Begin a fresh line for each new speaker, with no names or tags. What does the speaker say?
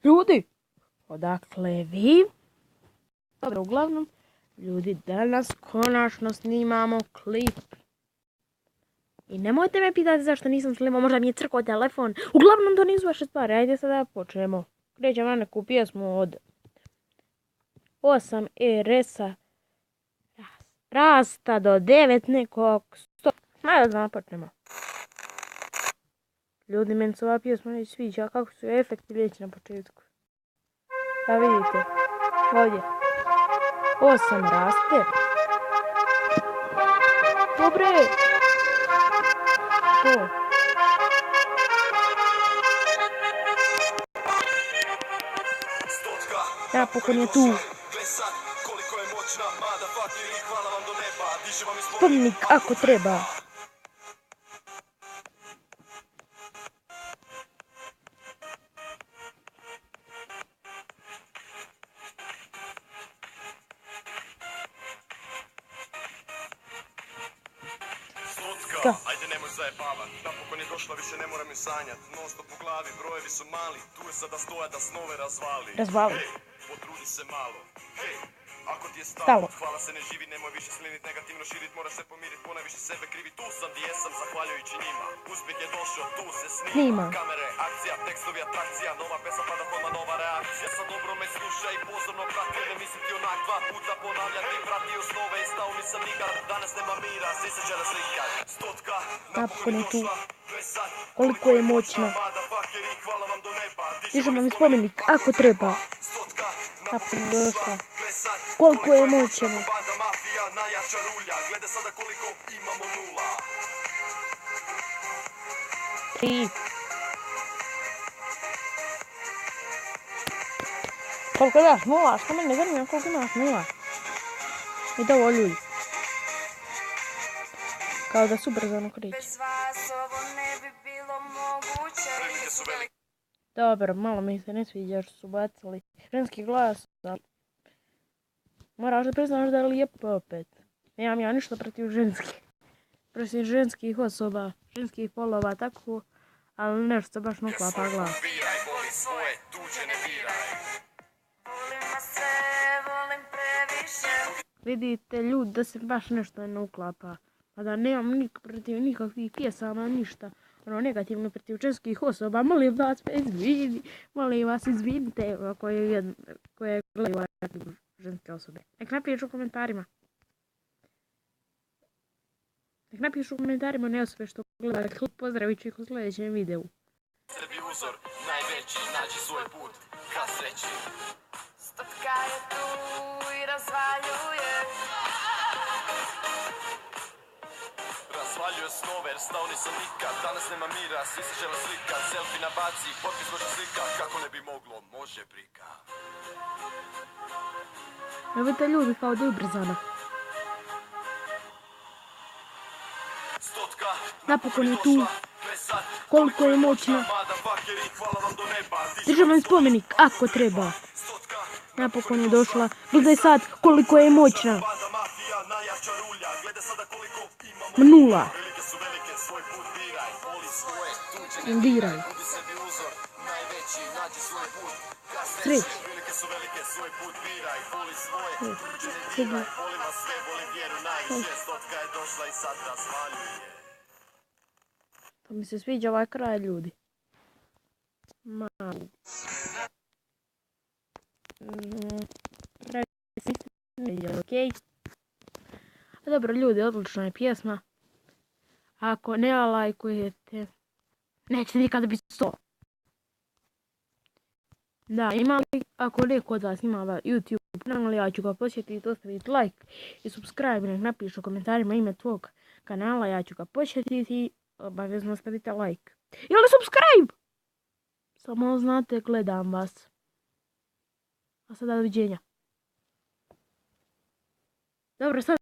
Ljudi, odakle vi? Dobro, uglavnom, ljudi, danas konačno snimamo klip. I nemojte me pitati zašto nisam snimao, možda mi je crkao telefon. Uglavnom, to nisu vaše stvari, ajde sada počnemo. Krećemo na neku pjesmu od 8 RS-a rasta do 9 nekog 100. Ajde da počnemo. Ljudi, meni se ova pjesma ne sviđa, kako su efekti lijeći na početku. Da vidite, ovdje 8 raste. Dobre! To. Napokon je tu. Spomenik ako treba.
Ajde nemoj zajebavat, napokon je došla, više ne moram ju sanjat. Non stop u glavi, brojevi su mali, tu je sada stoja da snove razvali. Hej, potrudi se malo, hej, ako ti je stalo, hvala se ne živi, nemoj više slinit, negativno širit, moraš se pomirit, ponajviše sebe krivi. Tu sam gdje jesam, zahvaljujući njima, uspjeh je došao, tu se snima. Kamere, akcija, tekstovi, atrakcija, nova pesma pada odmah nova reakcija. Sad dobro me sluša i pozorno prati, ne mislim ti onak dva puta ponavljati. Vratio snove i stao nisam nikad, danas nema mira, svi se će raslikat. Stotka, napokon je došla,
Koliko je moćna. Dižemo mi spomenik ako treba. Napokon je došla. Koliko je moćna. Tri. Koliko daš? Nula? Što mene ne zanima koliko imaš? Nula. I to ovo ljudi. Kao da su brzano kreći. Dobro, malo mi se ne sviđa što su bacili ženski glas. Moraš da priznaš da je lijepo opet. Nemam ja ništa protiv ženskih osoba, ženskih polova, tako, ali nešto baš ne uklapa glas. Vidite ljudi da se baš nešto ne uklapa. A da nemam protiv nikakvih pjesama, ništa. Ono negativno protiv ženskih osoba. Molim vas izvinite koje gledaju ženske osobe. Nek napišu u komentarima. Ne osobe što gledaju klip. Pozdravit ću ih u sljedećem videu.
Sebi uzor, najveći, nađi svoj put, ka sreći.
Stotka je tu i razvaljuje.
Razvaljuje snove jer stao nisam nikad, danas nema mira, svi se žele slikat. Selfie na baci, potpis može slikat, kako ne bi moglo, može brika.
Vidite ljudi kao da je ubrzana.
Stotka,
Napokon je tu. Koliko je moćna. Dižemo mi spomenik ako treba. Napokon je došla. Gledaj sad koliko je moćna. Nula. Diraj. Sreći. To mi se sviđa ovaj kraj ljudi. Malo. Okej. Dobro ljudi, odlična je pjesma. Ako ne lajkujete, nećete nikada biti 100. Da, ako neko od vas ima YouTube kanal, ja ću ga posjetiti, ostaviti like i subscribe, nek napišu u komentarima ime tvog kanala, ja ću ga posjetiti i obavezno stavite like. Ili subscribe! Samo znate, gledam vas. A sada doviđenja. Dobro, sad